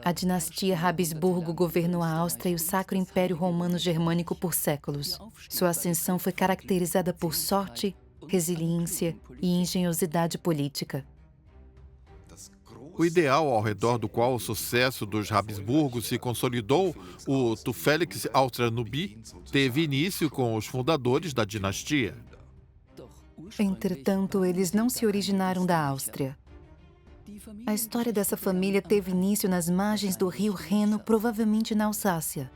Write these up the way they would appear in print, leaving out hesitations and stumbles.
A dinastia Habsburgo governou a Áustria e o Sacro Império Romano-Germânico por séculos. Sua ascensão foi caracterizada por sorte, resiliência e engenhosidade política. O ideal ao redor do qual o sucesso dos Habsburgos se consolidou, o Tu Felix Austria Nubi, teve início com os fundadores da dinastia. Entretanto, eles não se originaram da Áustria. A história dessa família teve início nas margens do rio Reno, provavelmente na Alsácia.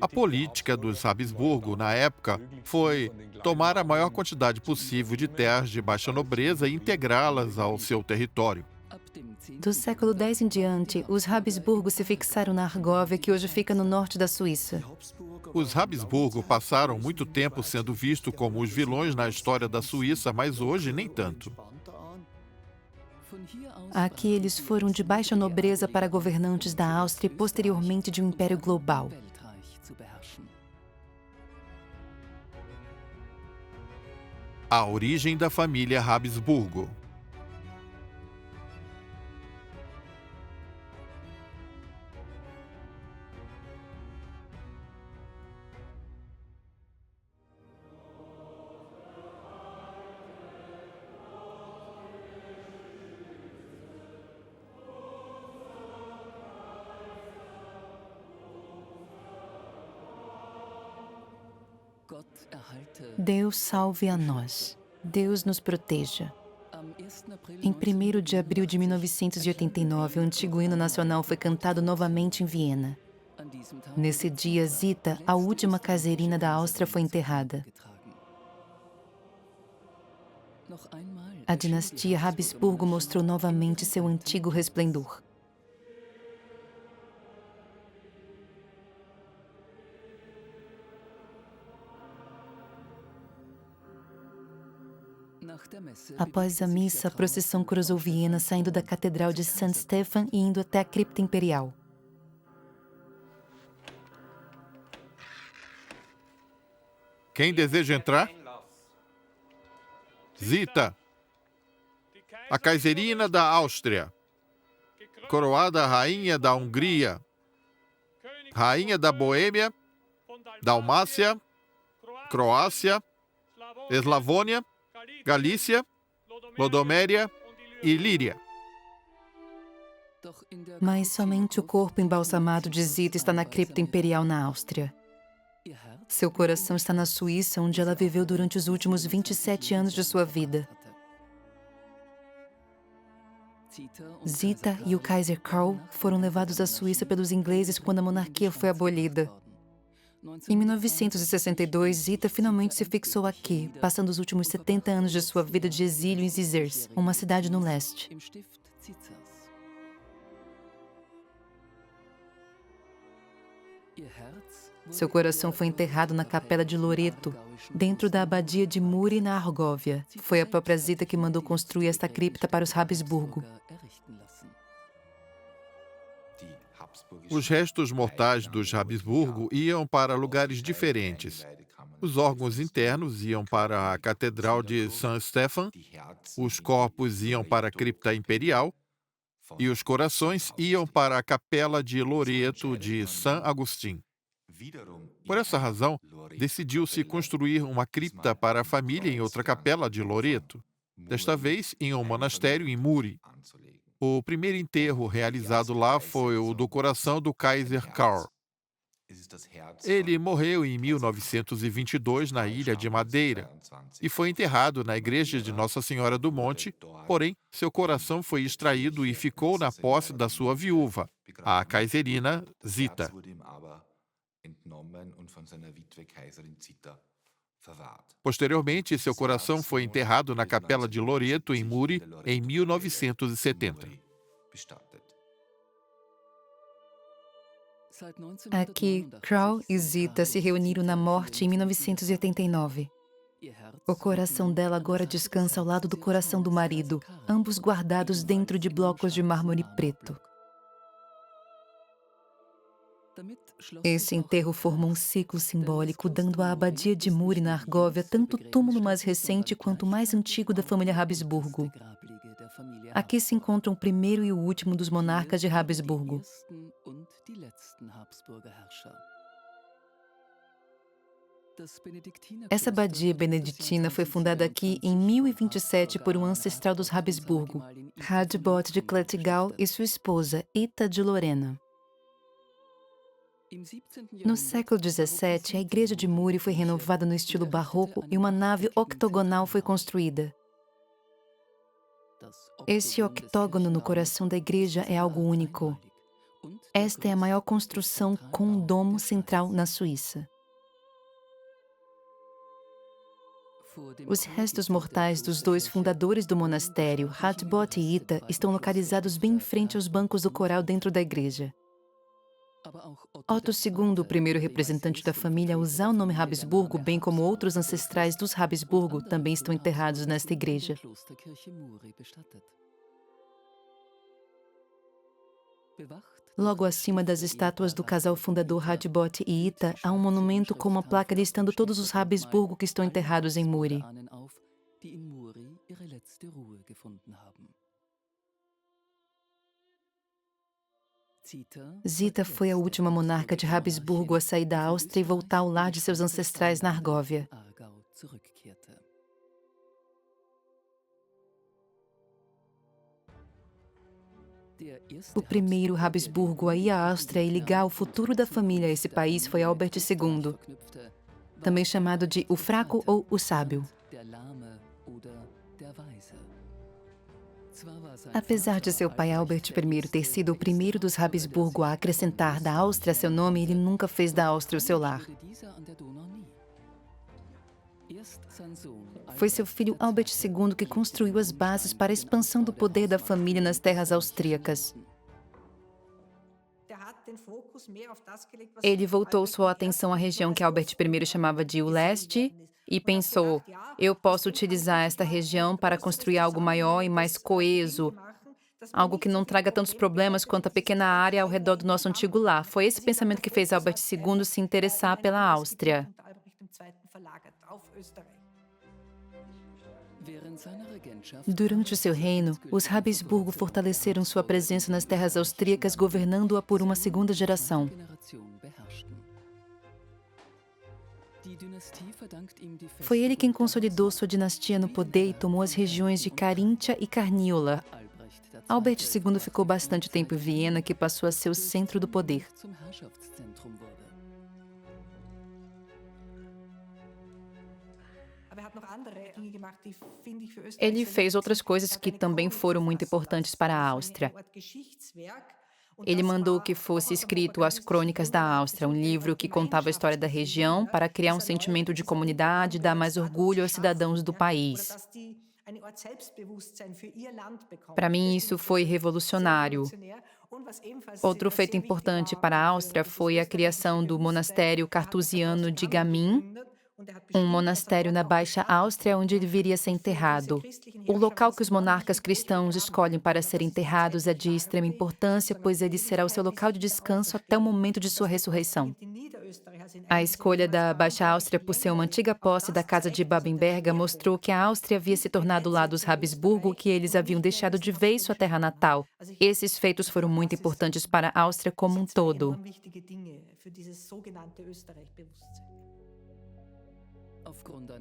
A política dos Habsburgo, na época, foi tomar a maior quantidade possível de terras de baixa nobreza e integrá-las ao seu território. Do século X em diante, os Habsburgo se fixaram na Argóvia, que hoje fica no norte da Suíça. Os Habsburgo passaram muito tempo sendo vistos como os vilões na história da Suíça, mas hoje nem tanto. Aqui eles foram de baixa nobreza para governantes da Áustria e posteriormente de um império global. A origem da família Habsburgo. Deus salve a nós. Deus nos proteja. Em 1º de abril de 1989, o antigo hino nacional foi cantado novamente em Viena. Nesse dia, Zita, a última caisarina da Áustria, foi enterrada. A dinastia Habsburgo mostrou novamente seu antigo resplendor. Após a missa, a procissão cruzou Viena, saindo da Catedral de St. Stephan e indo até a cripta imperial. Quem deseja entrar? Zita, a caisarina da Áustria, coroada rainha da Hungria, rainha da Boêmia, Dalmácia, Croácia, Eslavônia, Galícia, Lodoméria e Líria. Mas somente o corpo embalsamado de Zita está na cripta imperial na Áustria. Seu coração está na Suíça, onde ela viveu durante os últimos 27 anos de sua vida. Zita e o Kaiser Karl foram levados à Suíça pelos ingleses quando a monarquia foi abolida. Em 1962, Zita finalmente se fixou aqui, passando os últimos 70 anos de sua vida de exílio em Zizers, uma cidade no leste. Seu coração foi enterrado na Capela de Loreto, dentro da Abadia de Muri, na Argóvia. Foi a própria Zita que mandou construir esta cripta para os Habsburgo. Os restos mortais dos Habsburgo iam para lugares diferentes. Os órgãos internos iam para a Catedral de St. Stephan, os corpos iam para a cripta imperial e os corações iam para a Capela de Loreto de San Agustín. Por essa razão, decidiu-se construir uma cripta para a família em outra capela de Loreto, desta vez em um monastério em Muri. O primeiro enterro realizado lá foi o do coração do Kaiser Karl. Ele morreu em 1922 na Ilha de Madeira e foi enterrado na igreja de Nossa Senhora do Monte, porém, seu coração foi extraído e ficou na posse da sua viúva, a caisarina Zita. Posteriormente, seu coração foi enterrado na Capela de Loreto, em Muri, em 1970. Aqui, Karl e Zita se reuniram na morte em 1989. O coração dela agora descansa ao lado do coração do marido, ambos guardados dentro de blocos de mármore preto. Esse enterro formou um ciclo simbólico, dando à Abadia de Muri, na Argóvia, tanto o túmulo mais recente quanto o mais antigo da família Habsburgo. Aqui se encontram o primeiro e o último dos monarcas de Habsburgo. Essa abadia beneditina foi fundada aqui em 1027 por um ancestral dos Habsburgo, Radbot de Klettgau, e sua esposa, Ita de Lorena. No século XVII, a igreja de Muri foi renovada no estilo barroco e uma nave octogonal foi construída. Esse octógono no coração da igreja é algo único. Esta é a maior construção com um domo central na Suíça. Os restos mortais dos dois fundadores do monastério, Radbot e Ita, estão localizados bem em frente aos bancos do coral dentro da igreja. Otto II, o primeiro representante da família a usar o nome Habsburgo, bem como outros ancestrais dos Habsburgo, também estão enterrados nesta igreja. Logo acima das estátuas do casal fundador Radbot e Ita, há um monumento com uma placa listando todos os Habsburgo que estão enterrados em Muri. Zita foi a última monarca de Habsburgo a sair da Áustria e voltar ao lar de seus ancestrais na Argóvia. O primeiro Habsburgo a ir à Áustria e ligar o futuro da família a esse país foi Albert II, também chamado de o Fraco ou o Sábio. Apesar de seu pai Albert I ter sido o primeiro dos Habsburgo a acrescentar da Áustria seu nome, ele nunca fez da Áustria o seu lar. Foi seu filho Albert II que construiu as bases para a expansão do poder da família nas terras austríacas. Ele voltou sua atenção à região que Albert I chamava de o Leste e pensou: eu posso utilizar esta região para construir algo maior e mais coeso, algo que não traga tantos problemas quanto a pequena área ao redor do nosso antigo lar. Foi esse pensamento que fez Albert II se interessar pela Áustria. Durante o seu reino, os Habsburgo fortaleceram sua presença nas terras austríacas, governando-a por uma segunda geração. Foi ele quem consolidou sua dinastia no poder e tomou as regiões de Caríntia e Carniola. Albert II ficou bastante tempo em Viena, que passou a ser o centro do poder. Ele fez outras coisas que também foram muito importantes para a Áustria. Ele mandou que fosse escrito As Crônicas da Áustria, um livro que contava a história da região para criar um sentimento de comunidade e dar mais orgulho aos cidadãos do país. Para mim, isso foi revolucionário. Outro feito importante para a Áustria foi a criação do monastério cartusiano de Gamin, um monastério na Baixa Áustria onde ele viria a ser enterrado. O local que os monarcas cristãos escolhem para serem enterrados é de extrema importância, pois ele será o seu local de descanso até o momento de sua ressurreição. A escolha da Baixa Áustria por ser uma antiga posse da Casa de Babenberga mostrou que a Áustria havia se tornado o lar dos Habsburgo, que eles haviam deixado de vez sua terra natal. Esses feitos foram muito importantes para a Áustria como um todo.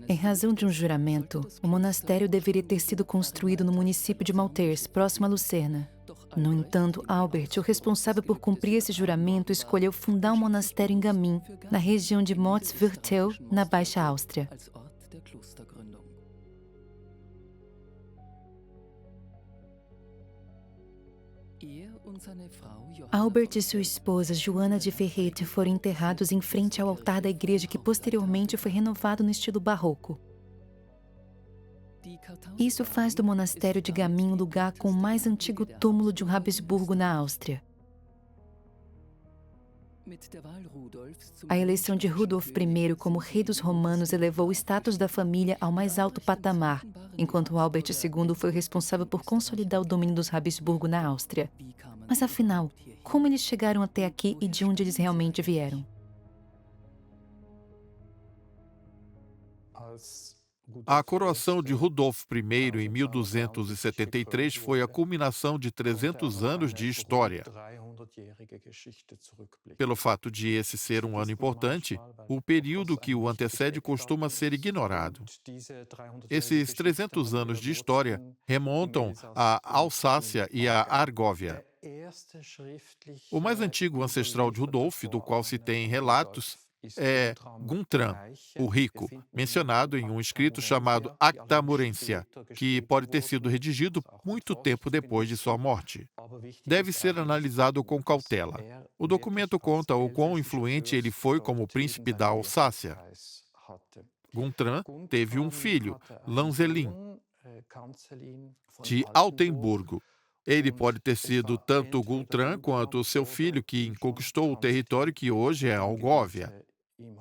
Em razão de um juramento, o monastério deveria ter sido construído no município de Malters, próximo a Lucerna. No entanto, Albert, o responsável por cumprir esse juramento, escolheu fundar um monastério em Gamin, na região de Motzwirtel, na Baixa Áustria. Albert e sua esposa, Joana de Ferrete, foram enterrados em frente ao altar da igreja que posteriormente foi renovado no estilo barroco. Isso faz do monastério de Gamin o lugar com o mais antigo túmulo de um Habsburgo na Áustria. A eleição de Rudolf I como rei dos romanos elevou o status da família ao mais alto patamar, enquanto Albert II foi responsável por consolidar o domínio dos Habsburgo na Áustria. Mas afinal, como eles chegaram até aqui e de onde eles realmente vieram? A coroação de Rudolf I em 1273 foi a culminação de 300 anos de história. Pelo fato de esse ser um ano importante, o período que o antecede costuma ser ignorado. Esses 300 anos de história remontam à Alsácia e à Argóvia. O mais antigo ancestral de Rudolf, do qual se tem relatos, é Guntram, o Rico, mencionado em um escrito chamado Acta Murensia, que pode ter sido redigido muito tempo depois de sua morte. Deve ser analisado com cautela. O documento conta o quão influente ele foi como príncipe da Alsácia. Guntram teve um filho, Lanzelin, de Altenburgo. Ele pode ter sido tanto Guntram quanto seu filho que conquistou o território que hoje é Algóvia.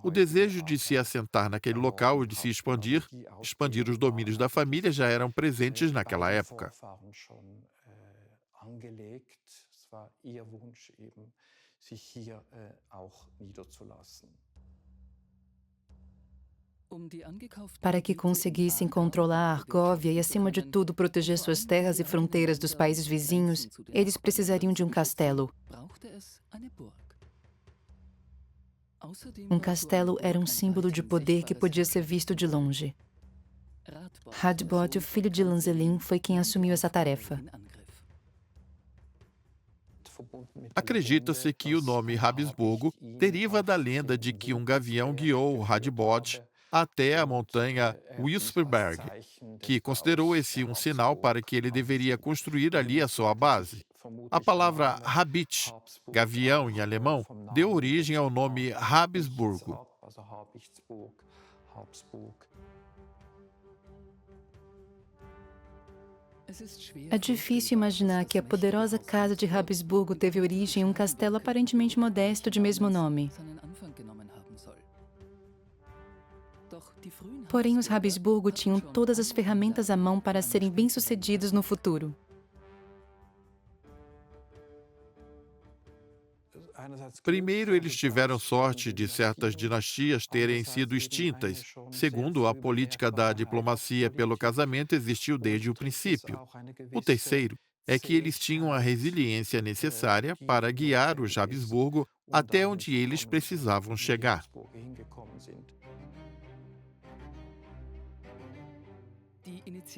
O desejo de se assentar naquele local e de se expandir os domínios da família já eram presentes naquela época. Para que conseguissem controlar a Argóvia e, acima de tudo, proteger suas terras e fronteiras dos países vizinhos, eles precisariam de um castelo. Um castelo era um símbolo de poder que podia ser visto de longe. Radbot, o filho de Lanzelin, foi quem assumiu essa tarefa. Acredita-se que o nome Habsburgo deriva da lenda de que um gavião guiou Radbot até a montanha Wilsberg, que considerou esse um sinal para que ele deveria construir ali a sua base. A palavra Habit, gavião em alemão, deu origem ao nome Habsburgo. É difícil imaginar que a poderosa casa de Habsburgo teve origem em um castelo aparentemente modesto de mesmo nome. Porém, os Habsburgo tinham todas as ferramentas à mão para serem bem-sucedidos no futuro. Primeiro, eles tiveram sorte de certas dinastias terem sido extintas. Segundo, a política da diplomacia pelo casamento existiu desde o princípio. O terceiro é que eles tinham a resiliência necessária para guiar os Habsburgo até onde eles precisavam chegar.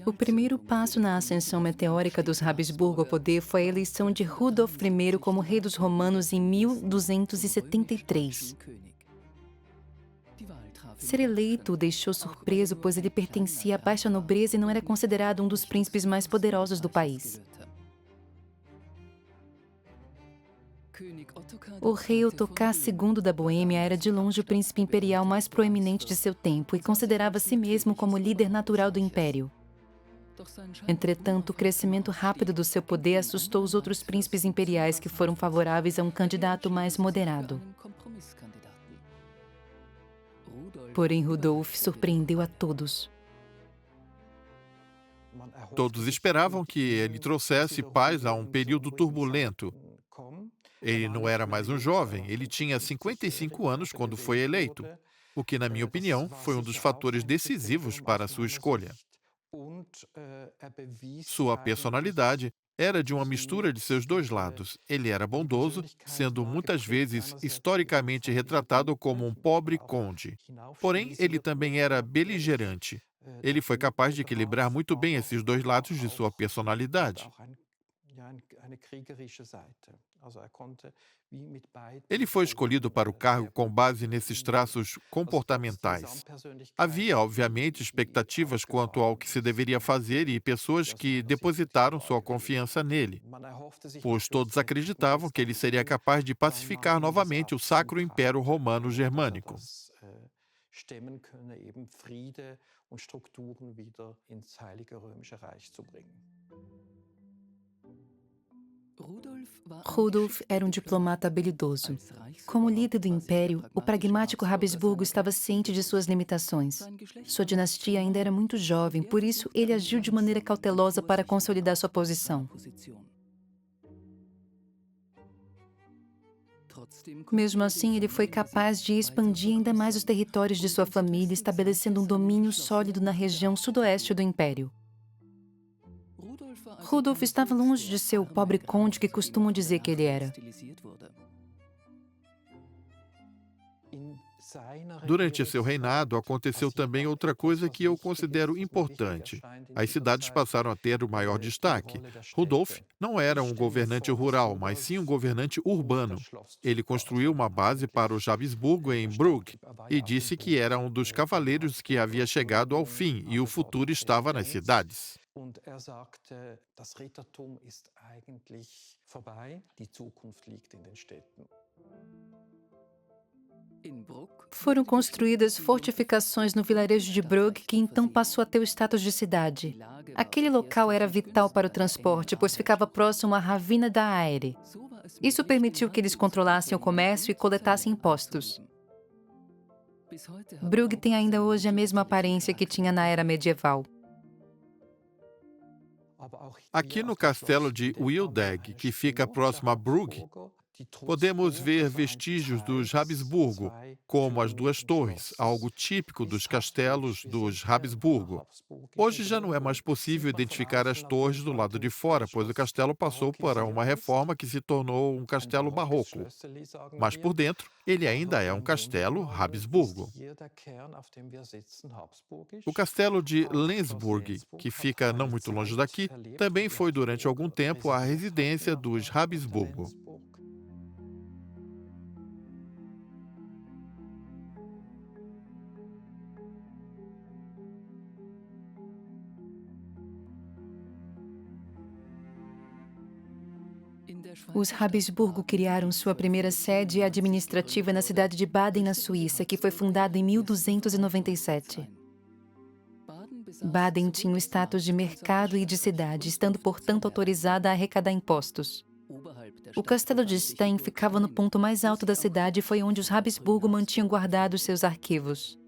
O primeiro passo na ascensão meteórica dos Habsburgo ao poder foi a eleição de Rudolf I como rei dos romanos em 1273. Ser eleito o deixou surpreso, pois ele pertencia à baixa nobreza e não era considerado um dos príncipes mais poderosos do país. O rei Ottokar II da Boêmia era de longe o príncipe imperial mais proeminente de seu tempo e considerava a si mesmo como líder natural do império. Entretanto, o crescimento rápido do seu poder assustou os outros príncipes imperiais que foram favoráveis a um candidato mais moderado. Porém, Rudolf surpreendeu a todos. Todos esperavam que ele trouxesse paz a um período turbulento. Ele não era mais um jovem, ele tinha 55 anos quando foi eleito, o que, na minha opinião, foi um dos fatores decisivos para a sua escolha. Sua personalidade era de uma mistura de seus dois lados. Ele era bondoso, sendo muitas vezes historicamente retratado como um pobre conde. Porém, ele também era beligerante. Ele foi capaz de equilibrar muito bem esses dois lados de sua personalidade. Ele foi escolhido para o cargo com base nesses traços comportamentais. Havia, obviamente, expectativas quanto ao que se deveria fazer e pessoas que depositaram sua confiança nele, pois todos acreditavam que ele seria capaz de pacificar novamente o Sacro Império Romano Germânico. Rudolf era um diplomata habilidoso. Como líder do império, o pragmático Habsburgo estava ciente de suas limitações. Sua dinastia ainda era muito jovem, por isso ele agiu de maneira cautelosa para consolidar sua posição. Mesmo assim, ele foi capaz de expandir ainda mais os territórios de sua família, estabelecendo um domínio sólido na região sudoeste do Império. Rudolf estava longe de ser o pobre conde que costumam dizer que ele era. Durante seu reinado, aconteceu também outra coisa que eu considero importante. As cidades passaram a ter o maior destaque. Rudolf não era um governante rural, mas sim um governante urbano. Ele construiu uma base para os Habsburgo em Brugg e disse que era um dos cavaleiros que havia chegado ao fim e o futuro estava nas cidades. Foram construídas fortificações no vilarejo de Brugg, que então passou a ter o status de cidade. Aquele local era vital para o transporte, pois ficava próximo à Ravina da Aire. Isso permitiu que eles controlassem o comércio e coletassem impostos. Brugg tem ainda hoje a mesma aparência que tinha na era medieval. Aqui no castelo de Wildegg, que fica próximo a Brugg, podemos ver vestígios dos Habsburgo, como as duas torres, algo típico dos castelos dos Habsburgo. Hoje já não é mais possível identificar as torres do lado de fora, pois o castelo passou por uma reforma que se tornou um castelo barroco. Mas por dentro, ele ainda é um castelo Habsburgo. O castelo de Lenzburg, que fica não muito longe daqui, também foi durante algum tempo a residência dos Habsburgo. Os Habsburgo criaram sua primeira sede administrativa na cidade de Baden, na Suíça, que foi fundada em 1297. Baden tinha o status de mercado e de cidade, estando, portanto, autorizada a arrecadar impostos. O castelo de Stein ficava no ponto mais alto da cidade e foi onde os Habsburgo mantinham guardados seus arquivos.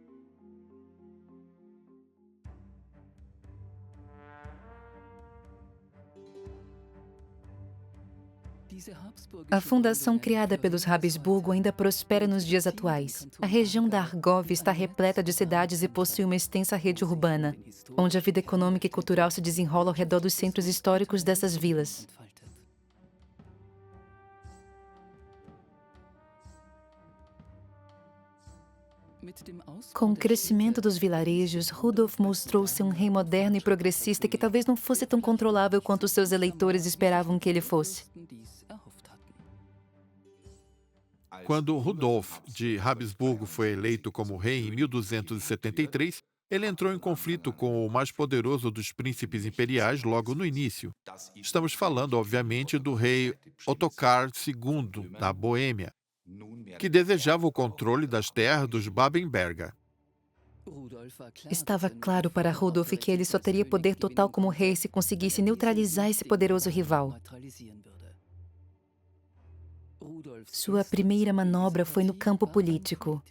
A fundação criada pelos Habsburgo ainda prospera nos dias atuais. A região da Argóvia está repleta de cidades e possui uma extensa rede urbana, onde a vida econômica e cultural se desenrola ao redor dos centros históricos dessas vilas. Com o crescimento dos vilarejos, Rudolf mostrou ser um rei moderno e progressista que talvez não fosse tão controlável quanto seus eleitores esperavam que ele fosse. Quando Rudolf de Habsburgo foi eleito como rei em 1273, ele entrou em conflito com o mais poderoso dos príncipes imperiais logo no início. Estamos falando, obviamente, do rei Ottokar II, da Boêmia, que desejava o controle das terras dos Babenberger. Estava claro para Rudolf que ele só teria poder total como rei se conseguisse neutralizar esse poderoso rival. Sua primeira manobra foi no campo político.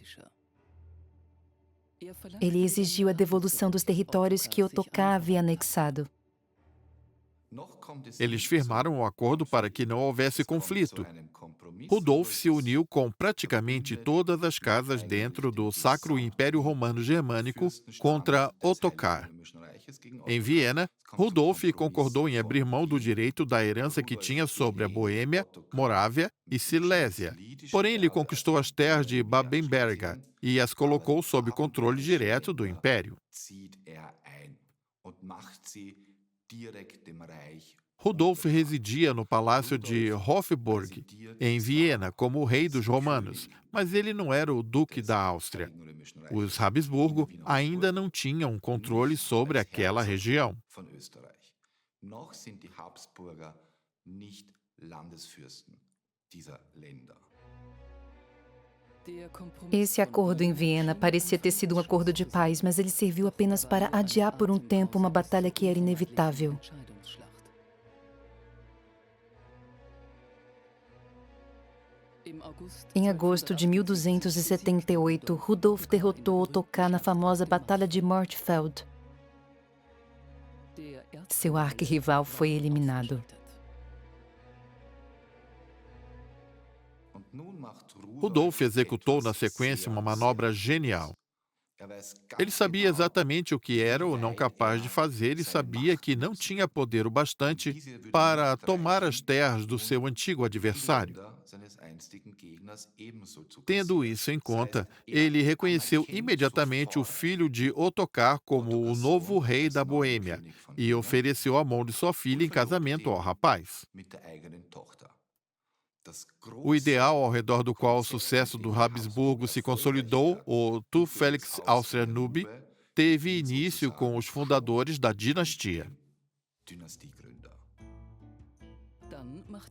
Ele exigiu a devolução dos territórios que Ottokar havia anexado. Eles firmaram um acordo para que não houvesse conflito. Rudolf se uniu com praticamente todas as casas dentro do Sacro Império Romano Germânico contra Ottokar. Em Viena, Rudolf concordou em abrir mão do direito da herança que tinha sobre a Boêmia, Morávia e Silésia. Porém, ele conquistou as terras de Babenberger e as colocou sob controle direto do Império. Rudolf residia no palácio de Hofburg, em Viena, como o rei dos romanos, mas ele não era o duque da Áustria. Os Habsburgo ainda não tinham controle sobre aquela região. Esse acordo em Viena parecia ter sido um acordo de paz, mas ele serviu apenas para adiar por um tempo uma batalha que era inevitável. Em agosto de 1278, Rudolf derrotou Ottokar na famosa Batalha de Mortfeld. Seu arquirrival foi eliminado. Rudolf executou na sequência uma manobra genial. Ele sabia exatamente o que era ou não capaz de fazer e sabia que não tinha poder o bastante para tomar as terras do seu antigo adversário. Tendo isso em conta, ele reconheceu imediatamente o filho de Ottokar como o novo rei da Boêmia e ofereceu a mão de sua filha em casamento ao rapaz. O ideal ao redor do qual o sucesso do Habsburgo se consolidou, o Tu Felix Austria Nube, teve início com os fundadores da dinastia.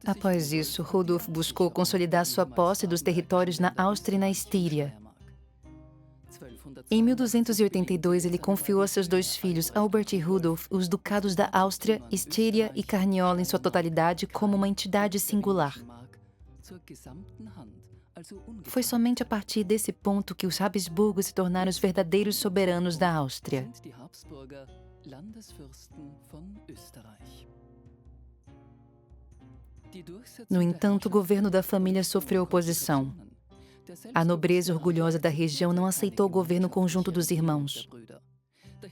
Após isso, Rudolf buscou consolidar sua posse dos territórios na Áustria e na Estíria. Em 1282, ele confiou a seus dois filhos, Albert e Rudolf, os ducados da Áustria, Estíria e Carniola em sua totalidade como uma entidade singular. Foi somente a partir desse ponto que os Habsburgos se tornaram os verdadeiros soberanos da Áustria. No entanto, o governo da família sofreu oposição. A nobreza orgulhosa da região não aceitou o governo conjunto dos irmãos.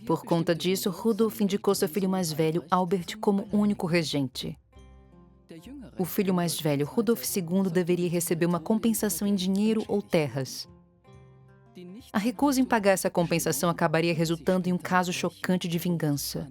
Por conta disso, Rudolf indicou seu filho mais velho, Albert, como único regente. O filho mais velho, Rudolf II, deveria receber uma compensação em dinheiro ou terras. A recusa em pagar essa compensação acabaria resultando em um caso chocante de vingança.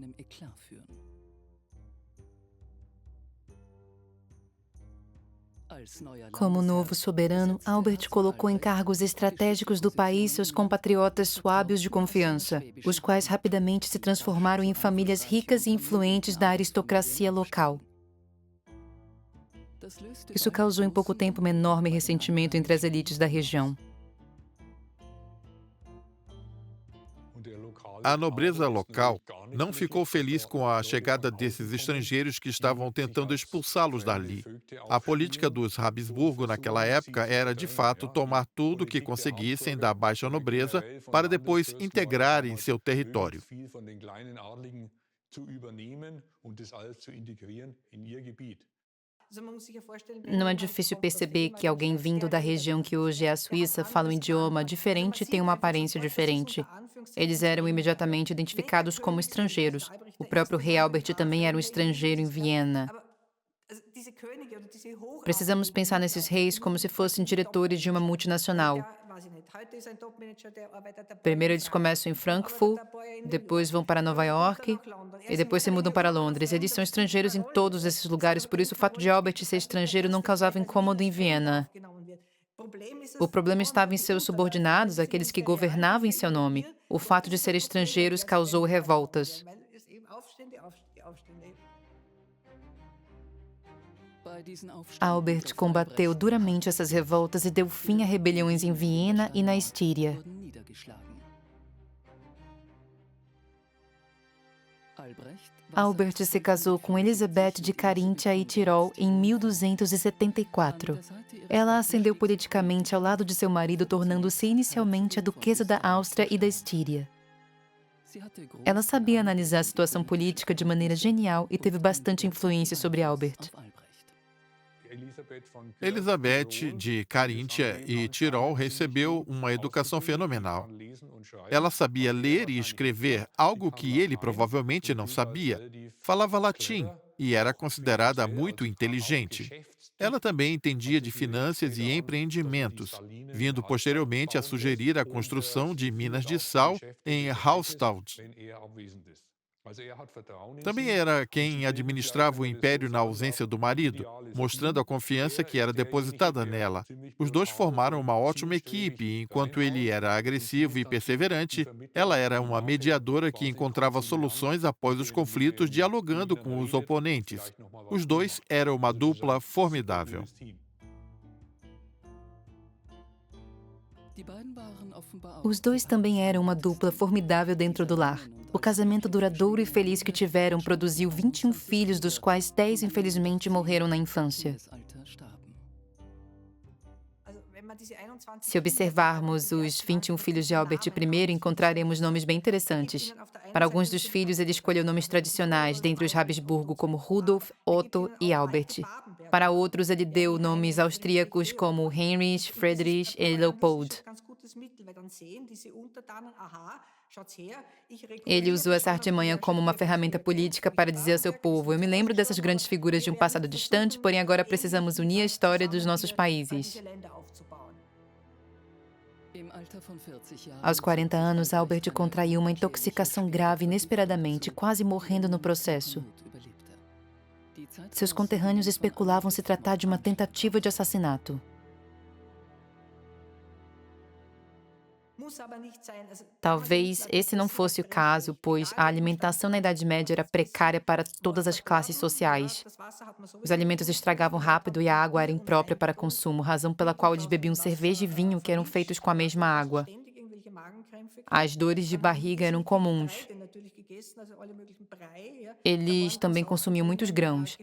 Como novo soberano, Albert colocou em cargos estratégicos do país seus compatriotas suábios de confiança, os quais rapidamente se transformaram em famílias ricas e influentes da aristocracia local. Isso causou em pouco tempo um enorme ressentimento entre as elites da região. A nobreza local não ficou feliz com a chegada desses estrangeiros que estavam tentando expulsá-los dali. A política dos Habsburgo naquela época era, de fato, tomar tudo o que conseguissem da baixa nobreza para depois integrar em seu território. Não é difícil perceber que alguém vindo da região que hoje é a Suíça fala um idioma diferente e tem uma aparência diferente. Eles eram imediatamente identificados como estrangeiros. O próprio rei Albert também era um estrangeiro em Viena. Precisamos pensar nesses reis como se fossem diretores de uma multinacional. Primeiro eles começam em Frankfurt, depois vão para Nova York e depois se mudam para Londres. Eles são estrangeiros em todos esses lugares, por isso o fato de Albert ser estrangeiro não causava incômodo em Viena. O problema estava em seus subordinados, aqueles que governavam em seu nome. O fato de serem estrangeiros causou revoltas. Albert combateu duramente essas revoltas e deu fim a rebeliões em Viena e na Estíria. Albert se casou com Elisabeth de Caríntia e Tirol em 1274. Ela ascendeu politicamente ao lado de seu marido, tornando-se inicialmente a duquesa da Áustria e da Estíria. Ela sabia analisar a situação política de maneira genial e teve bastante influência sobre Albert. Elizabeth de Caríntia e Tirol recebeu uma educação fenomenal. Ela sabia ler e escrever, algo que ele provavelmente não sabia. Falava latim e era considerada muito inteligente. Ela também entendia de finanças e empreendimentos, vindo posteriormente a sugerir a construção de minas de sal em Haustaud. Também era quem administrava o império na ausência do marido, mostrando a confiança que era depositada nela. Os dois formaram uma ótima equipe, e enquanto ele era agressivo e perseverante, ela era uma mediadora que encontrava soluções após os conflitos, dialogando com os oponentes. Os dois eram uma dupla formidável. Os dois também eram uma dupla formidável dentro do lar. O casamento duradouro e feliz que tiveram produziu 21 filhos, dos quais 10 infelizmente morreram na infância. Se observarmos os 21 filhos de Albert I, encontraremos nomes bem interessantes. Para alguns dos filhos, ele escolheu nomes tradicionais, dentre os Habsburgo, como Rudolf, Otto e Albert. Para outros, ele deu nomes austríacos como Heinrich, Friedrich e Leopold. Ele usou essa artimanha como uma ferramenta política para dizer ao seu povo: eu me lembro dessas grandes figuras de um passado distante, porém agora precisamos unir a história dos nossos países. Aos 40 anos, Albert contraiu uma intoxicação grave inesperadamente, quase morrendo no processo. Seus conterrâneos especulavam se tratar de uma tentativa de assassinato. Talvez esse não fosse o caso, pois a alimentação na Idade Média era precária para todas as classes sociais. Os alimentos estragavam rápido e a água era imprópria para consumo, razão pela qual eles bebiam cerveja e vinho que eram feitos com a mesma água. As dores de barriga eram comuns. Eles também consumiam muitos grãos.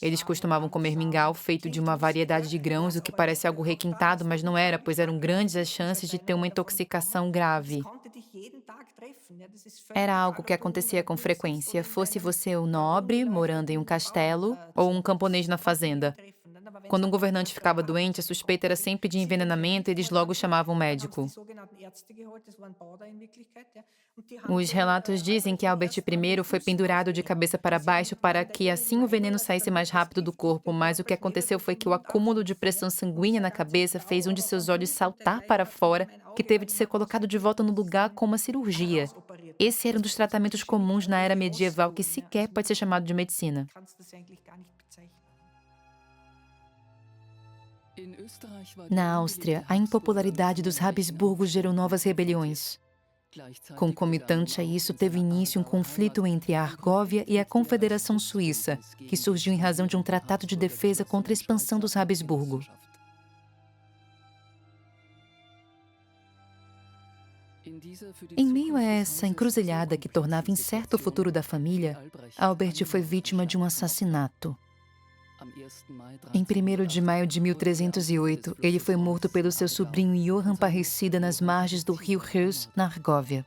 Eles costumavam comer mingau feito de uma variedade de grãos, o que parece algo requintado, mas não era, pois eram grandes as chances de ter uma intoxicação grave. Era algo que acontecia com frequência, fosse você um nobre morando em um castelo ou um camponês na fazenda. Quando um governante ficava doente, a suspeita era sempre de envenenamento e eles logo chamavam um médico. Os relatos dizem que Albert I foi pendurado de cabeça para baixo para que assim o veneno saísse mais rápido do corpo, mas o que aconteceu foi que o acúmulo de pressão sanguínea na cabeça fez um de seus olhos saltar para fora, que teve de ser colocado de volta no lugar com uma cirurgia. Esse era um dos tratamentos comuns na era medieval que sequer pode ser chamado de medicina. Na Áustria, a impopularidade dos Habsburgos gerou novas rebeliões. Concomitante a isso, teve início um conflito entre a Argóvia e a Confederação Suíça, que surgiu em razão de um tratado de defesa contra a expansão dos Habsburgo. Em meio a essa encruzilhada que tornava incerto o futuro da família, Albert foi vítima de um assassinato. Em 1º de maio de 1308, ele foi morto pelo seu sobrinho Johann Parricida nas margens do rio Reuss, na Argóvia.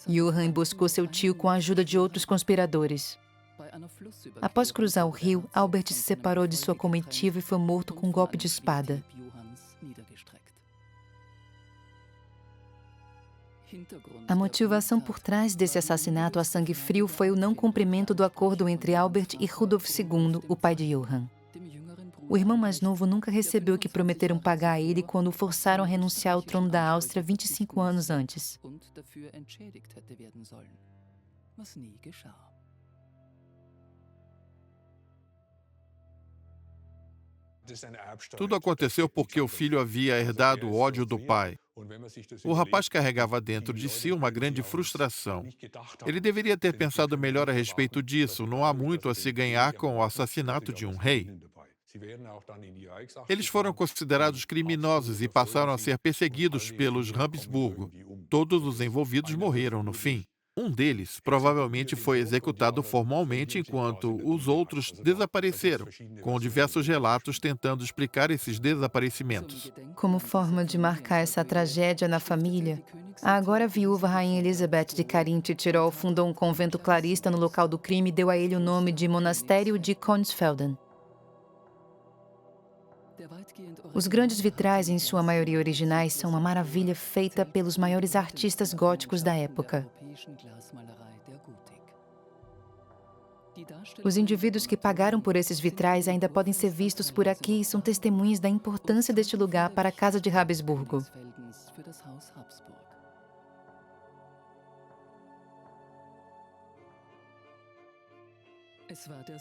Johann emboscou seu tio com a ajuda de outros conspiradores. Após cruzar o rio, Albert se separou de sua comitiva e foi morto com um golpe de espada. A motivação por trás desse assassinato a sangue frio foi o não cumprimento do acordo entre Albert e Rudolf II, o pai de Johann. O irmão mais novo nunca recebeu o que prometeram pagar a ele quando o forçaram a renunciar ao trono da Áustria 25 anos antes. Tudo aconteceu porque o filho havia herdado o ódio do pai. O rapaz carregava dentro de si uma grande frustração. Ele deveria ter pensado melhor a respeito disso. Não há muito a se ganhar com o assassinato de um rei. Eles foram considerados criminosos e passaram a ser perseguidos pelos Habsburgo. Todos os envolvidos morreram no fim. Um deles provavelmente foi executado formalmente, enquanto os outros desapareceram, com diversos relatos tentando explicar esses desaparecimentos. Como forma de marcar essa tragédia na família, a agora viúva Rainha Elizabeth de Carinthia e Tirol fundou um convento clarista no local do crime e deu a ele o nome de Monastério de Königsfelden. Os grandes vitrais, em sua maioria originais, são uma maravilha feita pelos maiores artistas góticos da época. Os indivíduos que pagaram por esses vitrais ainda podem ser vistos por aqui e são testemunhas da importância deste lugar para a Casa de Habsburgo.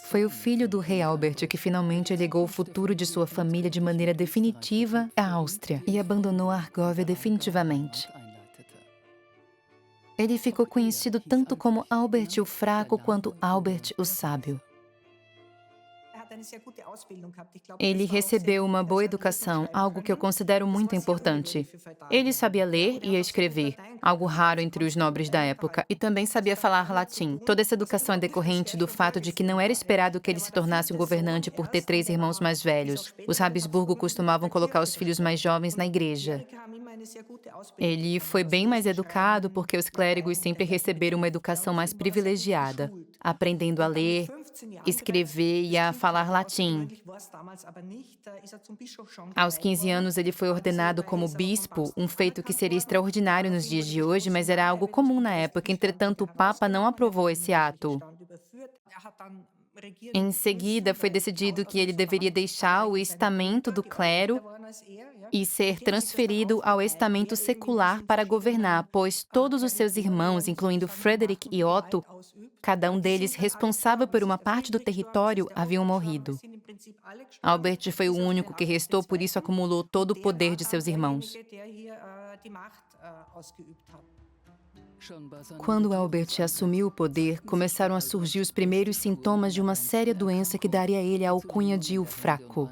Foi o filho do rei Albert que finalmente legou o futuro de sua família de maneira definitiva à Áustria e abandonou a Argóvia definitivamente. Ele ficou conhecido tanto como Albert o Fraco quanto Albert o Sábio. Ele recebeu uma boa educação, algo que eu considero muito importante. Ele sabia ler e escrever, algo raro entre os nobres da época, e também sabia falar latim. Toda essa educação é decorrente do fato de que não era esperado que ele se tornasse um governante por ter 3 irmãos mais velhos. Os Habsburgo costumavam colocar os filhos mais jovens na igreja. Ele foi bem mais educado porque os clérigos sempre receberam uma educação mais privilegiada, aprendendo a ler, escrever e a falar latim. Aos 15 anos, ele foi ordenado como bispo, um feito que seria extraordinário nos dias de hoje, mas era algo comum na época. Entretanto, o Papa não aprovou esse ato. Em seguida, foi decidido que ele deveria deixar o estamento do clero e ser transferido ao estamento secular para governar, pois todos os seus irmãos, incluindo Frederick e Otto, cada um deles responsável por uma parte do território, haviam morrido. Albert foi o único que restou, por isso acumulou todo o poder de seus irmãos. Quando Albert assumiu o poder, começaram a surgir os primeiros sintomas de uma séria doença que daria a ele a alcunha de o Fraco.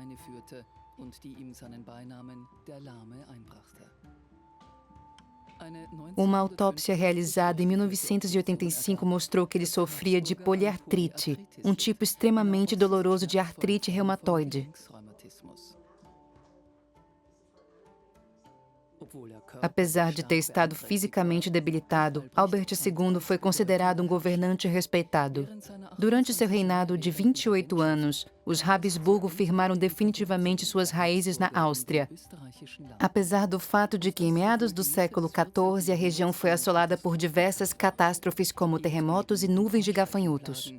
Uma autópsia realizada em 1985 mostrou que ele sofria de poliartrite, um tipo extremamente doloroso de artrite reumatoide. Apesar de ter estado fisicamente debilitado, Albert II foi considerado um governante respeitado. Durante seu reinado de 28 anos, os Habsburgo firmaram definitivamente suas raízes na Áustria. Apesar do fato de que, em meados do século XIV, a região foi assolada por diversas catástrofes como terremotos e nuvens de gafanhotos.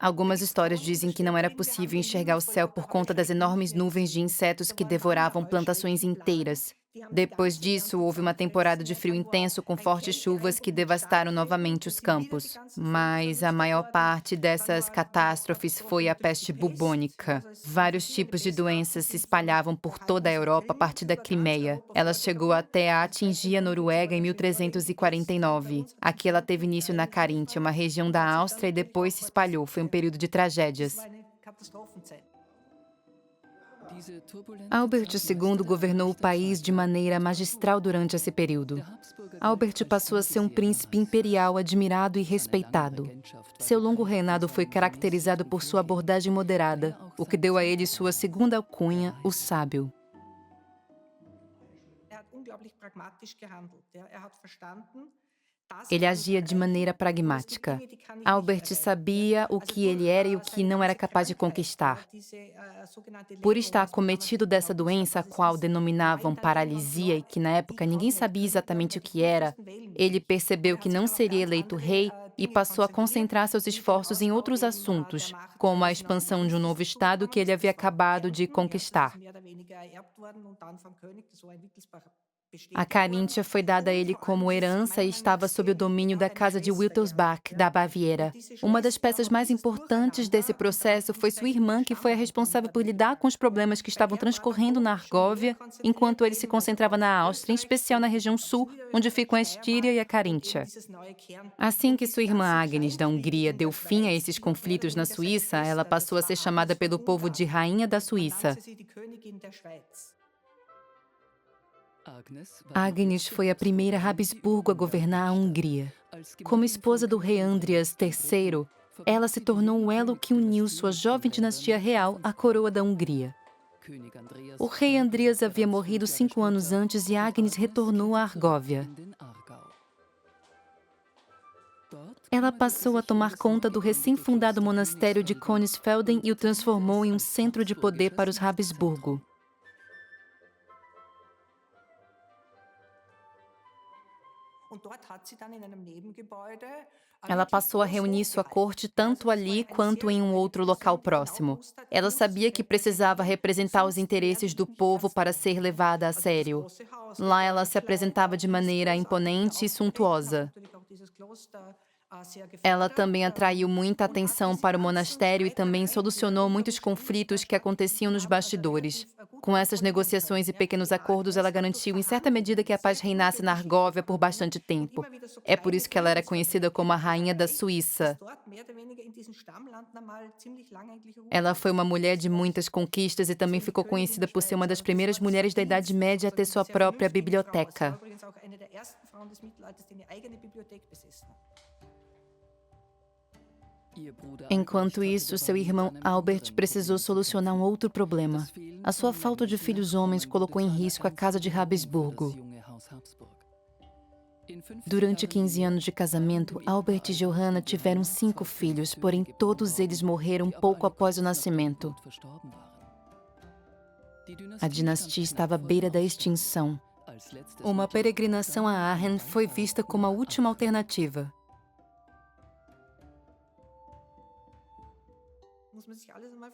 Algumas histórias dizem que não era possível enxergar o céu por conta das enormes nuvens de insetos que devoravam plantações inteiras. Depois disso, houve uma temporada de frio intenso com fortes chuvas que devastaram novamente os campos. Mas a maior parte dessas catástrofes foi a peste bubônica. Vários tipos de doenças se espalhavam por toda a Europa a partir da Crimeia. Ela chegou até a atingir a Noruega em 1349. Aqui ela teve início na Caríntia, uma região da Áustria, e depois se espalhou. Foi um período de tragédias. Albert II governou o país de maneira magistral durante esse período. Albert passou a ser um príncipe imperial admirado e respeitado. Seu longo reinado foi caracterizado por sua abordagem moderada, o que deu a ele sua segunda alcunha, o sábio. Ele agia de maneira pragmática. Albert sabia o que ele era e o que não era capaz de conquistar. Por estar acometido dessa doença, a qual denominavam paralisia e que na época ninguém sabia exatamente o que era, ele percebeu que não seria eleito rei e passou a concentrar seus esforços em outros assuntos, como a expansão de um novo estado que ele havia acabado de conquistar. A Caríntia foi dada a ele como herança e estava sob o domínio da Casa de Wittelsbach, da Baviera. Uma das peças mais importantes desse processo foi sua irmã, que foi a responsável por lidar com os problemas que estavam transcorrendo na Argóvia, enquanto ele se concentrava na Áustria, em especial na região sul, onde ficam a Estíria e a Caríntia. Assim que sua irmã Agnes, da Hungria, deu fim a esses conflitos na Suíça, ela passou a ser chamada pelo povo de Rainha da Suíça. Agnes foi a primeira Habsburgo a governar a Hungria. Como esposa do rei Andreas III, ela se tornou o elo que uniu sua jovem dinastia real à coroa da Hungria. O rei Andreas havia morrido 5 anos antes e Agnes retornou à Argóvia. Ela passou a tomar conta do recém-fundado monastério de Königsfelden e o transformou em um centro de poder para os Habsburgo. Ela passou a reunir sua corte tanto ali quanto em um outro local próximo. Ela sabia que precisava representar os interesses do povo para ser levada a sério. Lá ela se apresentava de maneira imponente e suntuosa. Ela também atraiu muita atenção para o monastério e também solucionou muitos conflitos que aconteciam nos bastidores. Com essas negociações e pequenos acordos, ela garantiu em certa medida que a paz reinasse na Argóvia por bastante tempo. É por isso que ela era conhecida como a Rainha da Suíça. Ela foi uma mulher de muitas conquistas e também ficou conhecida por ser uma das primeiras mulheres da Idade Média a ter sua própria biblioteca. Enquanto isso, seu irmão Albert precisou solucionar um outro problema. A sua falta de filhos homens colocou em risco a casa de Habsburgo. Durante 15 anos de casamento, Albert e Johanna tiveram 5 filhos, porém todos eles morreram pouco após o nascimento. A dinastia estava à beira da extinção. Uma peregrinação a Aachen foi vista como a última alternativa.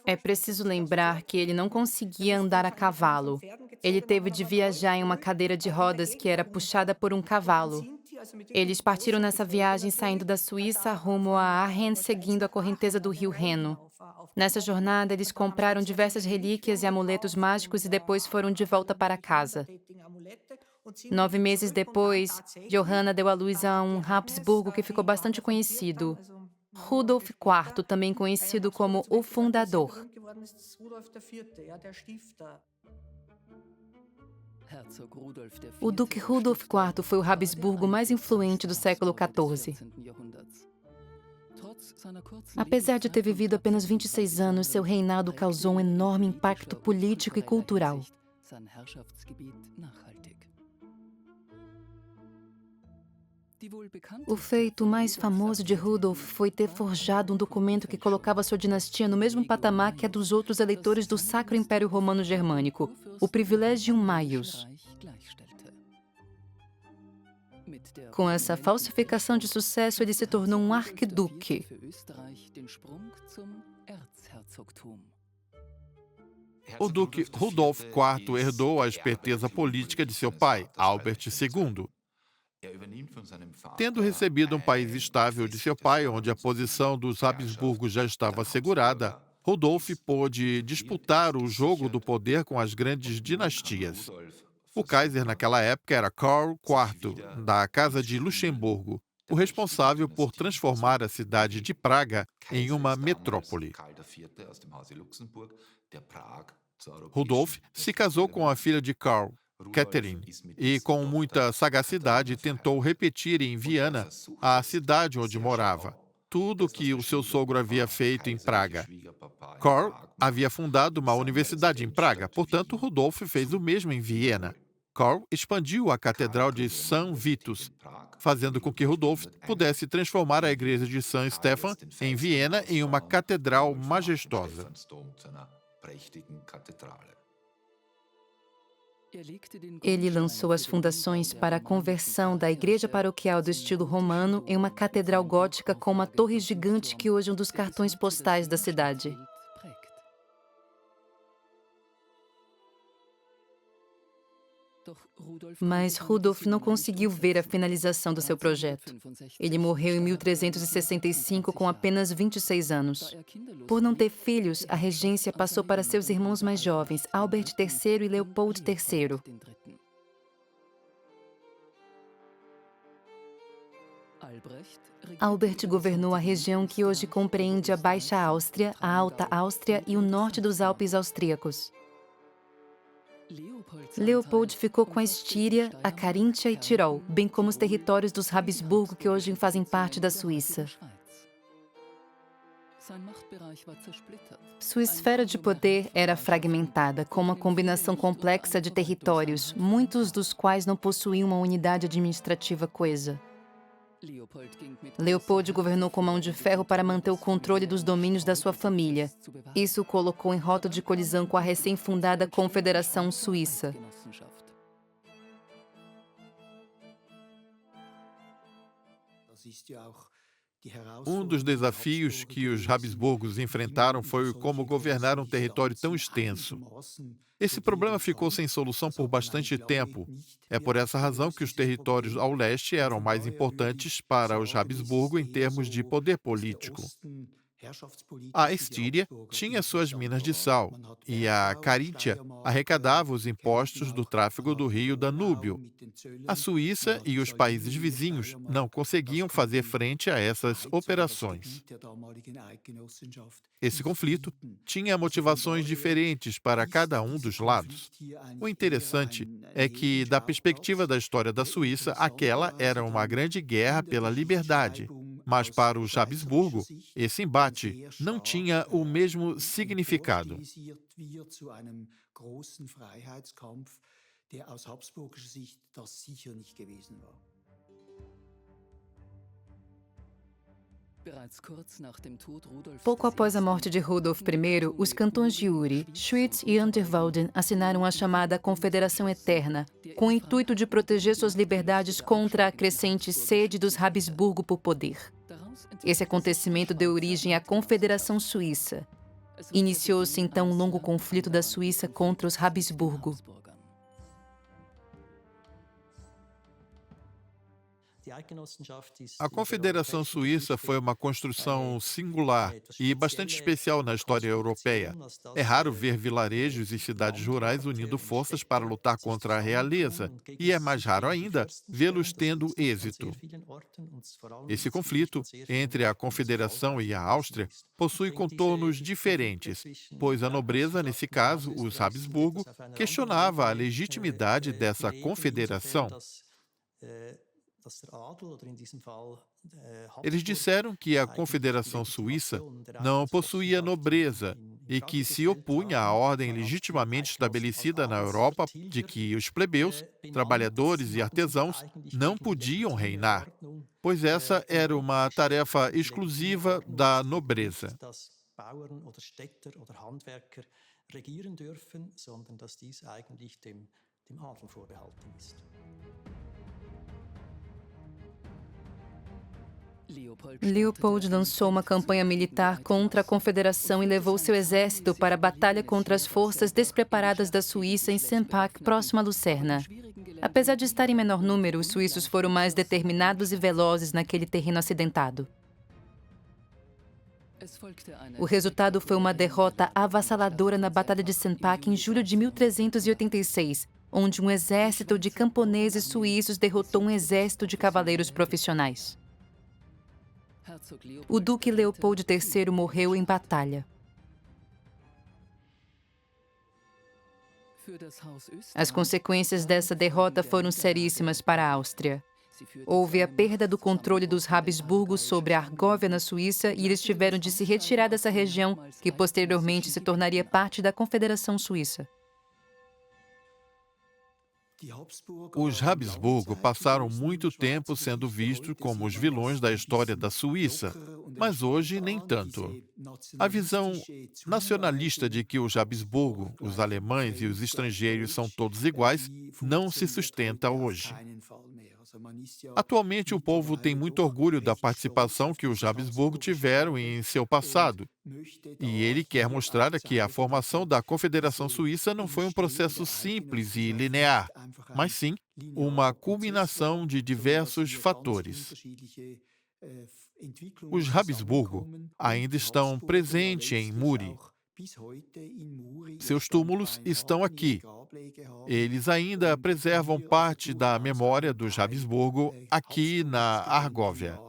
É preciso lembrar que ele não conseguia andar a cavalo. Ele teve de viajar em uma cadeira de rodas que era puxada por um cavalo. Eles partiram nessa viagem saindo da Suíça rumo a Aachen, seguindo a correnteza do rio Reno. Nessa jornada, eles compraram diversas relíquias e amuletos mágicos e depois foram de volta para casa. 9 meses depois, Johanna deu à luz a um Habsburgo que ficou bastante conhecido, Rudolf IV, também conhecido como o Fundador. O Duque Rudolf IV foi o Habsburgo mais influente do século XIV. Apesar de ter vivido apenas 26 anos, seu reinado causou um enorme impacto político e cultural. O feito mais famoso de Rudolf foi ter forjado um documento que colocava sua dinastia no mesmo patamar que a dos outros eleitores do Sacro Império Romano Germânico, o Privilegium Maius. Com essa falsificação de sucesso, ele se tornou um arquiduque. O duque Rudolf IV herdou a esperteza política de seu pai, Albert II. Tendo recebido um país estável de seu pai, onde a posição dos Habsburgos já estava assegurada, Rudolf pôde disputar o jogo do poder com as grandes dinastias. O Kaiser naquela época era Karl IV, da Casa de Luxemburgo, o responsável por transformar a cidade de Praga em uma metrópole. Rudolf se casou com a filha de Karl, Catherine, e com muita sagacidade tentou repetir em Viena, a cidade onde morava, tudo o que o seu sogro havia feito em Praga. Karl havia fundado uma universidade em Praga, portanto, Rudolf fez o mesmo em Viena. Karl expandiu a Catedral de São Vitus, fazendo com que Rudolf pudesse transformar a igreja de São Stefan, em Viena, em uma catedral majestosa. Ele lançou as fundações para a conversão da igreja paroquial do estilo romano em uma catedral gótica com uma torre gigante que hoje é um dos cartões postais da cidade. Mas Rudolf não conseguiu ver a finalização do seu projeto. Ele morreu em 1365 com apenas 26 anos. Por não ter filhos, a regência passou para seus irmãos mais jovens, Albert III e Leopold III. Albert governou a região que hoje compreende a Baixa Áustria, a Alta Áustria e o norte dos Alpes austríacos. Leopold ficou com a Estíria, a Caríntia e Tirol, bem como os territórios dos Habsburgo que hoje fazem parte da Suíça. Sua esfera de poder era fragmentada, com uma combinação complexa de territórios, muitos dos quais não possuíam uma unidade administrativa coesa. Leopold governou com mão de ferro para manter o controle dos domínios da sua família. Isso o colocou em rota de colisão com a recém-fundada Confederação Suíça. Um dos desafios que os Habsburgos enfrentaram foi como governar um território tão extenso. Esse problema ficou sem solução por bastante tempo. É por essa razão que os territórios ao leste eram mais importantes para os Habsburgo em termos de poder político. A Estíria tinha suas minas de sal e a Carítia arrecadava os impostos do tráfego do rio Danúbio. A Suíça e os países vizinhos não conseguiam fazer frente a essas operações. Esse conflito tinha motivações diferentes para cada um dos lados. O interessante é que, da perspectiva da história da Suíça, aquela era uma grande guerra pela liberdade. Mas para os Habsburgo, esse embate não tinha o mesmo significado. Pouco após a morte de Rudolf I, os cantões de Uri, Schwyz e Unterwalden assinaram a chamada Confederação Eterna, com o intuito de proteger suas liberdades contra a crescente sede dos Habsburgo por poder. Esse acontecimento deu origem à Confederação Suíça. Iniciou-se então um longo conflito da Suíça contra os Habsburgo. A Confederação Suíça foi uma construção singular e bastante especial na história europeia. É raro ver vilarejos e cidades rurais unindo forças para lutar contra a realeza, e é mais raro ainda vê-los tendo êxito. Esse conflito entre a Confederação e a Áustria possui contornos diferentes, pois a nobreza, nesse caso, os Habsburgo, questionava a legitimidade dessa confederação. Eles disseram que a Confederação Suíça não possuía nobreza e que se opunha à ordem legitimamente estabelecida na Europa de que os plebeus, trabalhadores e artesãos não podiam reinar, pois essa era uma tarefa exclusiva da nobreza. Leopold lançou uma campanha militar contra a Confederação e levou seu exército para a batalha contra as forças despreparadas da Suíça em Sempach, próximo a Lucerna. Apesar de estar em menor número, os suíços foram mais determinados e velozes naquele terreno acidentado. O resultado foi uma derrota avassaladora na Batalha de Sempach em julho de 1386, onde um exército de camponeses suíços derrotou um exército de cavaleiros profissionais. O Duque Leopold III morreu em batalha. As consequências dessa derrota foram seríssimas para a Áustria. Houve a perda do controle dos Habsburgos sobre a Argóvia na Suíça e eles tiveram de se retirar dessa região, que posteriormente se tornaria parte da Confederação Suíça. Os Habsburgo passaram muito tempo sendo vistos como os vilões da história da Suíça, mas hoje nem tanto. A visão nacionalista de que os Habsburgo, os alemães e os estrangeiros são todos iguais não se sustenta hoje. Atualmente, o povo tem muito orgulho da participação que os Habsburgo tiveram em seu passado, e ele quer mostrar que a formação da Confederação Suíça não foi um processo simples e linear, mas sim uma culminação de diversos fatores. Os Habsburgo ainda estão presentes em Muri. Seus túmulos estão aqui. Eles ainda preservam parte da memória dos Habsburgo aqui na Argóvia.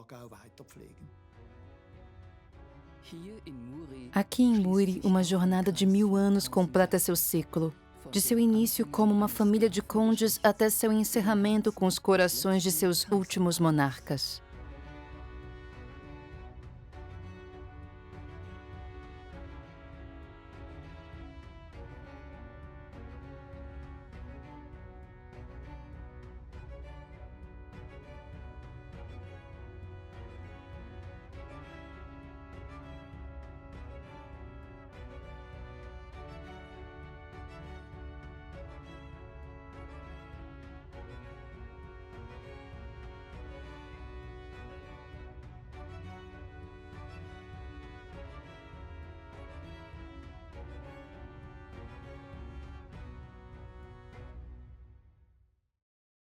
Aqui em Muri, uma jornada de 1000 anos completa seu ciclo. De seu início como uma família de condes até seu encerramento com os corações de seus últimos monarcas.